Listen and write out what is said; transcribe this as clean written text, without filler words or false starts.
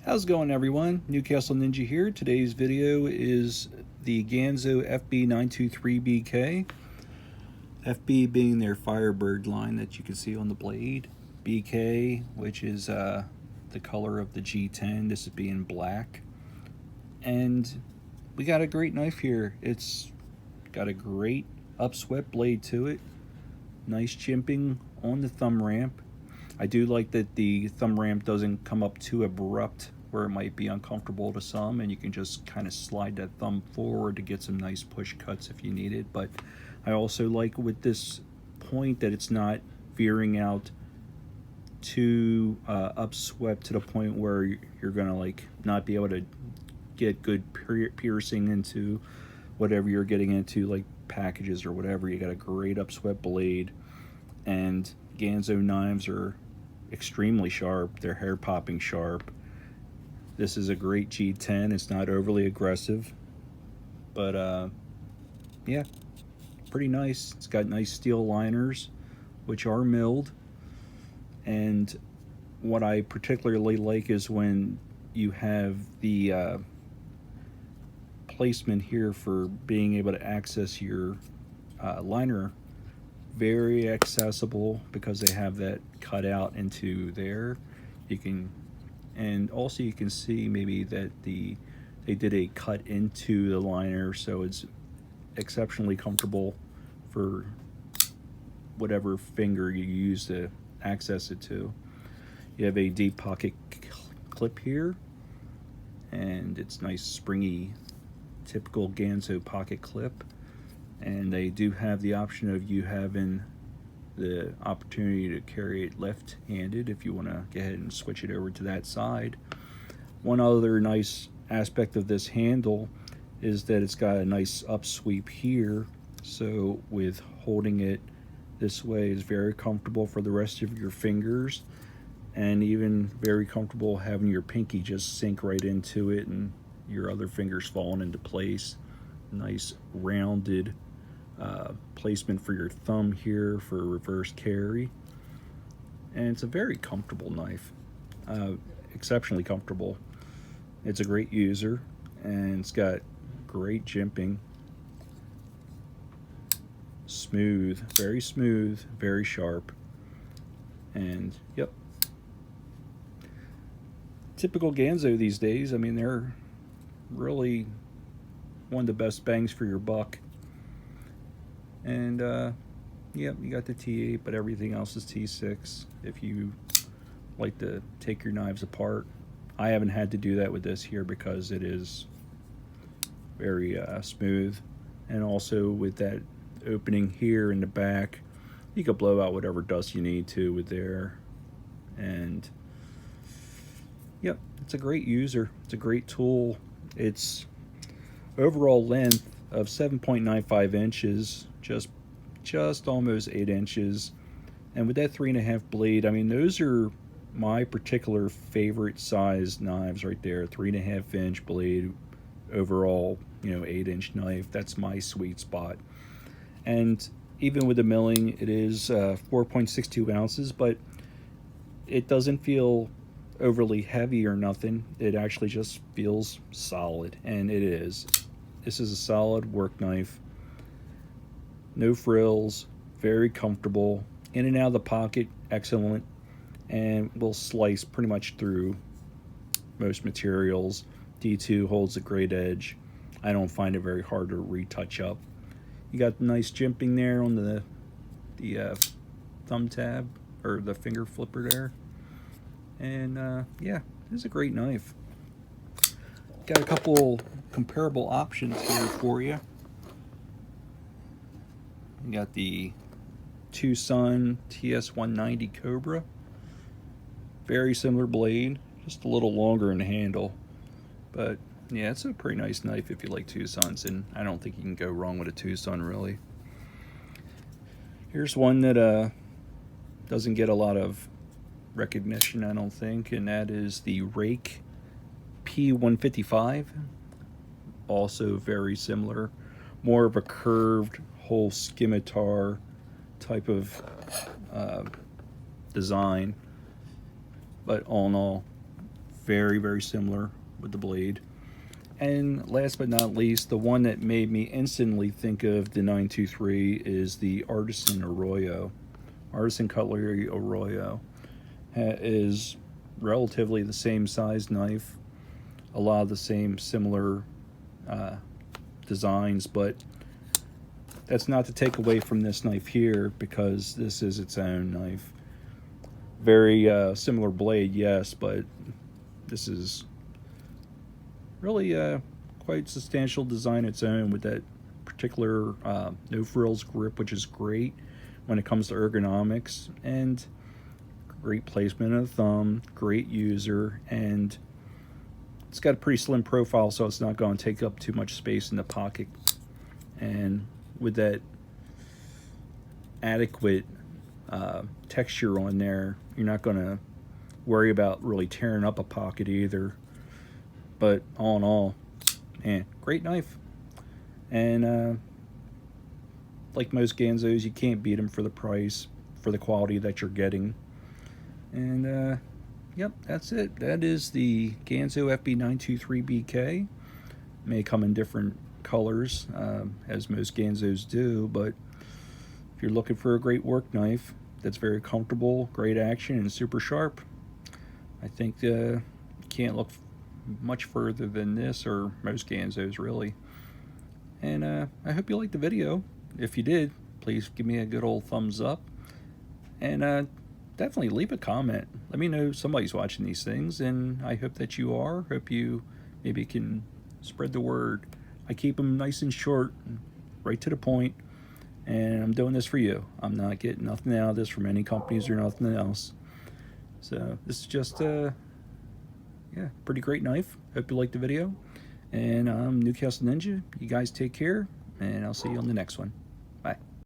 How's it going, everyone? Newcastle Ninja here. Today's video is the Ganzo FB923-BK. FB being their Firebird line that you can see on the blade. BK, which is the color of the G10. This is being black. And we got a great knife here. It's got a great upswept blade to it. Nice jimping on the thumb ramp. I do like that the thumb ramp doesn't come up too abrupt where it might be uncomfortable to some, and you can just kind of slide that thumb forward to get some nice push cuts if you need it. But I also like with this point that it's not veering out too upswept to the point where you're gonna like not be able to get good piercing into whatever you're getting into, like packages or whatever. You got a great upswept blade, and Ganzo knives are extremely sharp. They're hair popping sharp. This is a great G10. It's not overly aggressive, but yeah, pretty nice. It's got nice steel liners, which are milled. And what I particularly like is when you have the placement here for being able to access your liner. Very accessible because they have that cut out into there. You can, and also you can see maybe that they did a cut into the liner, so it's exceptionally comfortable for whatever finger you use to access it to. You have a deep pocket clip here, and it's nice springy, typical Ganzo pocket clip. And they do have the option of you having the opportunity to carry it left-handed if you want to go ahead and switch it over to that side. One other nice aspect of this handle is that it's got a nice upsweep here, so with holding it this way is very comfortable for the rest of your fingers, and even very comfortable having your pinky just sink right into it and your other fingers falling into place. Nice rounded placement for your thumb here for reverse carry, and it's a very comfortable knife, exceptionally comfortable. It's a great user, and it's got great jimping, smooth, very sharp, and yep, typical Ganzo these days. I mean, they're really one of the best bangs for your buck. And yep, you got the T8, but everything else is T6 if you like to take your knives apart. I haven't had to do that with this here because it is very smooth, and also with that opening here in the back, you could blow out whatever dust you need to with there. And yep, it's a great user. It's a great tool. It's overall length of 7.95 inches, just almost 8 inches. And with that 3.5 blade, I mean, those are my particular favorite size knives right there. 3.5 inch blade, overall, 8-inch knife. That's my sweet spot. And even with the milling, it is 4.62 ounces, but it doesn't feel overly heavy or nothing. It actually just feels solid, and it is. This is a solid work knife. No frills, very comfortable. In and out of the pocket, excellent, and will slice pretty much through most materials. D2 holds a great edge. I don't find it very hard to retouch up. You got the nice jimping there on the thumb tab, or the finger flipper there. And yeah, this is a great knife. Got a couple comparable options here for you. You got the Tucson TS190 Cobra. Very similar blade, just a little longer in the handle. But yeah, it's a pretty nice knife if you like Tucsons, and I don't think you can go wrong with a Tucson, really. Here's one that doesn't get a lot of recognition, I don't think, and that is the Rake P155. Also very similar, more of a curved whole scimitar type of design, but all in all, very, very similar with the blade. And last but not least, the one that made me instantly think of the 923 is the Artisan Arroyo. Artisan Cutlery Arroyo is relatively the same size knife, a lot of the same similar designs, but that's not to take away from this knife here, because this is its own knife. Very similar blade, yes, but this is really quite substantial design its own, with that particular no frills grip, which is great when it comes to ergonomics, and great placement of the thumb, great user, and it's got a pretty slim profile, so it's not going to take up too much space in the pocket. And with that adequate texture on there, you're not going to worry about really tearing up a pocket either. But all in all, man, great knife. And like most Ganzos, you can't beat them for the price, for the quality that you're getting. And yep, that's it. That is the Ganzo FB923-BK. May come in different colors, as most Ganzos do, but if you're looking for a great work knife that's very comfortable, great action, and super sharp, I think you can't look much further than this, or most Ganzos really. And I hope you liked the video. If you did, please give me a good old thumbs up, and definitely leave a comment. Let me know somebody's watching these things, and I hope that you are. Hope you maybe can spread the word. I keep them nice and short, right to the point, and I'm doing this for you. I'm not getting nothing out of this from any companies or nothing else. So this is just yeah, pretty great knife. Hope you liked the video, and I'm Newcastle Ninja. You guys take care, and I'll see you on the next one. Bye.